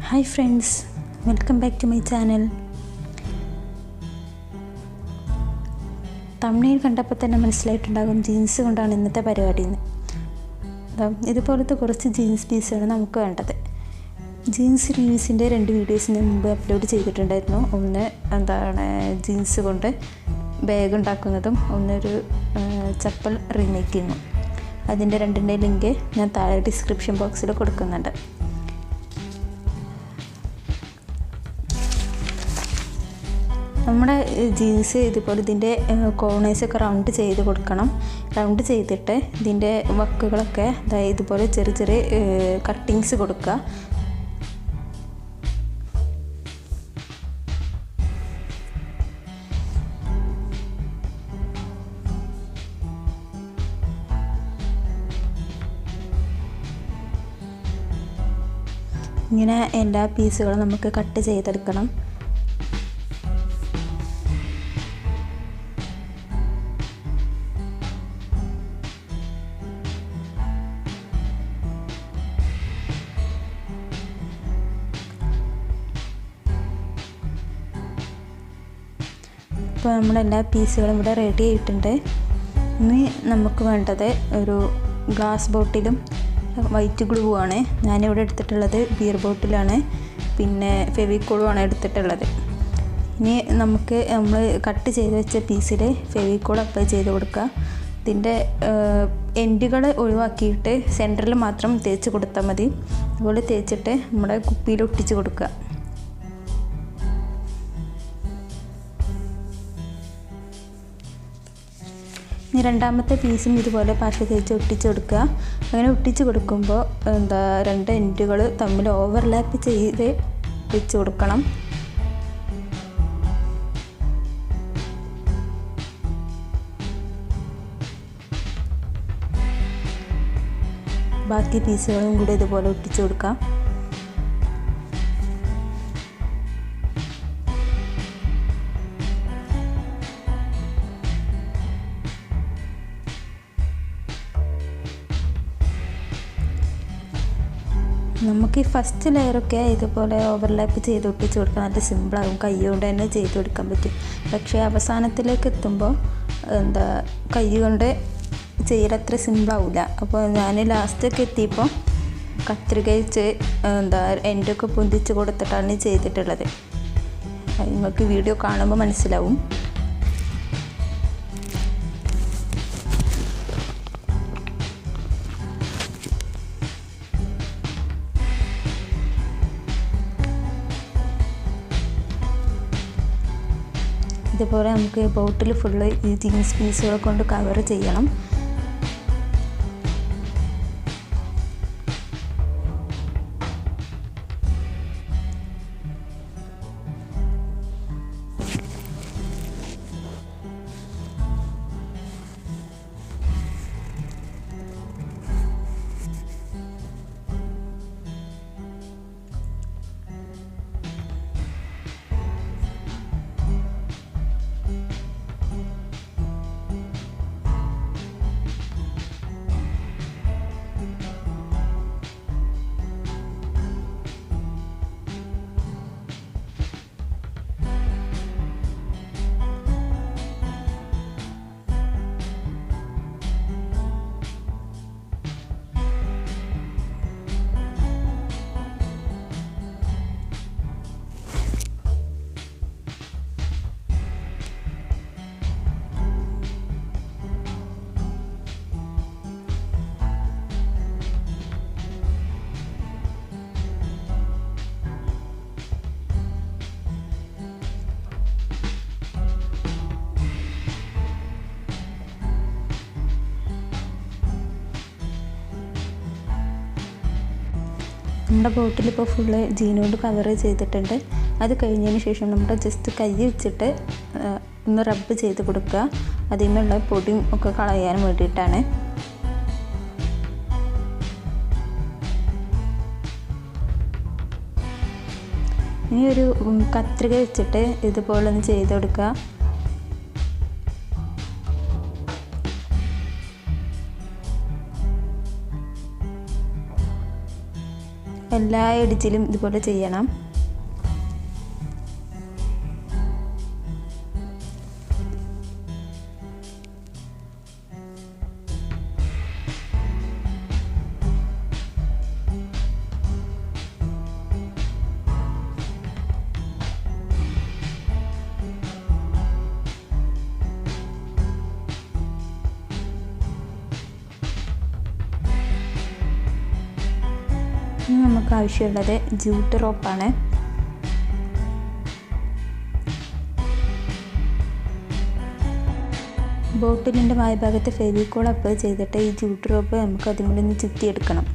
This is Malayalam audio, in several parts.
Hi friends, welcome back to my channel. തമിഴിൽ കണ്ടപ്പോൾ തന്നെ മനസ്സിലായിട്ടുണ്ടാകും ജീൻസ് കൊണ്ടാണ് ഇന്നത്തെ പരിപാടി എന്ന്. ഇതുപോലത്തെ കുറച്ച് ജീൻസ് പീസാണ് നമുക്ക് വേണ്ടത്. ജീൻസ് റിവ്യൂസിൻ്റെ 2 വീഡിയോസ് ഞാൻ മുമ്പ് അപ്ലോഡ് ചെയ്തിട്ടുണ്ടായിരുന്നു. ഒന്ന് ജീൻസ് കൊണ്ട് ബാഗ് ഉണ്ടാക്കുന്നതും ഒന്നൊരു ചപ്പൽ റീമേക്കിങ്ങും. അതിൻ്റെ രണ്ടിൻ്റെ ലിങ്ക് ഞാൻ താഴെ ഡിസ്ക്രിപ്ഷൻ ബോക്സിൽ കൊടുക്കുന്നുണ്ട്. നമ്മുടെ ജീൻസ് ഇതുപോലെ ഇതിൻ്റെ കോർണേഴ്സൊക്കെ റൗണ്ട് ചെയ്ത് കൊടുക്കണം. റൗണ്ട് ചെയ്തിട്ട് ഇതിൻ്റെ വക്കുകളൊക്കെ ഇതുപോലെ ചെറിയ ചെറിയ കട്ടിങ്സ് കൊടുക്കുക. ഇങ്ങനെ എല്ലാ പീസുകളും നമുക്ക് കട്ട് ചെയ്തെടുക്കണം. ഇപ്പോൾ നമ്മളെല്ലാ പീസുകളും ഇവിടെ റെഡി ആയിട്ടുണ്ട്. ഇനി നമുക്ക് വേണ്ടത് ഒരു ഗ്ലാസ് ബോട്ടിലും വൈറ്റ് ഗ്ലൂ ആണ്. ഞാനിവിടെ എടുത്തിട്ടുള്ളത് ബിയർ ബോട്ടിലാണ്, പിന്നെ ഫെവിക്കോളുമാണ് എടുത്തിട്ടുള്ളത്. ഇനി നമുക്ക് നമ്മൾ കട്ട് ചെയ്ത് വെച്ച പീസിൽ ഫെവിക്കോൾ അപ്ലൈ ചെയ്ത് കൊടുക്കുക. ഇതിൻ്റെ എൻഡുകൾ ഒഴിവാക്കിയിട്ട് സെൻറ്ററിൽ മാത്രം തേച്ച് കൊടുത്താൽ മതി. അതുപോലെ തേച്ചിട്ട് നമ്മുടെ കുപ്പിയിൽ ഒട്ടിച്ച് കൊടുക്കുക. ഇനി രണ്ടാമത്തെ പീസും ഇതുപോലെ പശ തേച്ച് ഒട്ടിച്ച് കൊടുക്കുക. അങ്ങനെ ഒട്ടിച്ച് കൊടുക്കുമ്പോൾ 2 എൻഡുകൾ തമ്മിൽ ഓവർലാപ്പ് ചെയ്ത് വെച്ച് കൊടുക്കണം. ബാക്കി പീസുകളും കൂടി ഇതുപോലെ ഒട്ടിച്ച് കൊടുക്കാം. നമുക്ക് ഈ ഫസ്റ്റ് ലെയറൊക്കെ ഇതുപോലെ ഓവർലാപ്പ് ചെയ്ത് ഒട്ടിച്ച് കൊടുക്കാൻ നല്ല സിമ്പിളാകും. കൈ കൊണ്ട് തന്നെ ചെയ്ത് കൊടുക്കാൻ പറ്റും. പക്ഷേ അവസാനത്തിലേക്ക് എത്തുമ്പോൾ കൈ കൊണ്ട് ചെയ്യലത്ര സിമ്പിളാവില്ല. അപ്പോൾ ഞാൻ ലാസ്റ്റൊക്കെ എത്തിയപ്പോൾ കത്രിക വെച്ച് എൻ്റെയൊക്കെ പൊന്തിച്ച് കൊടുത്തിട്ടാണ് ചെയ്തിട്ടുള്ളത്. നിങ്ങൾക്ക് വീഡിയോ കാണുമ്പോൾ മനസ്സിലാവും. ഇതുപോലെ നമുക്ക് ബോട്ടിൽ ഫുള്ള് ഈ ജീൻസ് പീസുകളെ കൊണ്ട് കവർ ചെയ്യണം. നമ്മുടെ ബോട്ടിലിപ്പോൾ ഫുള്ള് ജീനുകൊണ്ട് കവർ ചെയ്തിട്ടുണ്ട്. അത് കഴിഞ്ഞതിന് ശേഷം നമ്മുടെ ജസ്റ്റ് കൈ വെച്ചിട്ട് ഒന്ന് റബ്ബ് ചെയ്ത് കൊടുക്കുക. അതിൽ നിന്നുള്ള പൊടിയും ഒക്കെ കളയാൻ വേണ്ടിയിട്ടാണ്. ഇനി ഒരു കത്രിക വെച്ചിട്ട് ഇതുപോലെ ഒന്ന് ചെയ്ത് കൊടുക്കുക. എല്ലാ എഡ്ജിലും ഇതുപോലെ ചെയ്യണം. നമുക്ക് ആവശ്യമുള്ളത് ജൂട്ട് റോപ്പാണ്. ബോട്ടിലിൻ്റെ വായ്ഭാഗത്ത് ഫെവിക്കോൾ അപ്ലൈ ചെയ്തിട്ട് ഈ ജൂട്ട് റോപ്പ് നമുക്ക് അതിനുള്ളിൽ നിന്ന് ചുറ്റിയെടുക്കണം.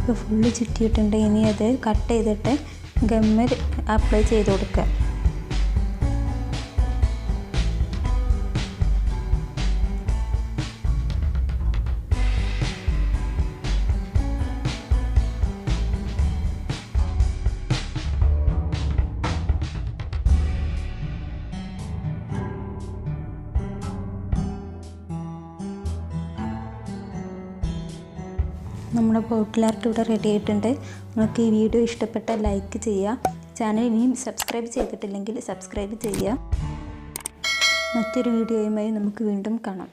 ഇപ്പോൾ ഫുള്ള് ചുറ്റിയിട്ടുണ്ട്. ഇനി അത് കട്ട് ചെയ്തിട്ട് ഗമ്മ് അപ്ലൈ ചെയ്ത് കൊടുക്കുക. നമ്മുടെ ബോട്ടിൽ ആർട്ട് ഇവിടെ റെഡി ആയിട്ടുണ്ട്. നിങ്ങൾക്ക് ഈ വീഡിയോ ഇഷ്ടപ്പെട്ടാൽ ലൈക്ക് ചെയ്യുക. ചാനൽ ഇനിയും സബ്സ്ക്രൈബ് ചെയ്തിട്ടില്ലെങ്കിൽ സബ്സ്ക്രൈബ് ചെയ്യുക. മറ്റൊരു വീഡിയോയുമായി നമുക്ക് വീണ്ടും കാണാം.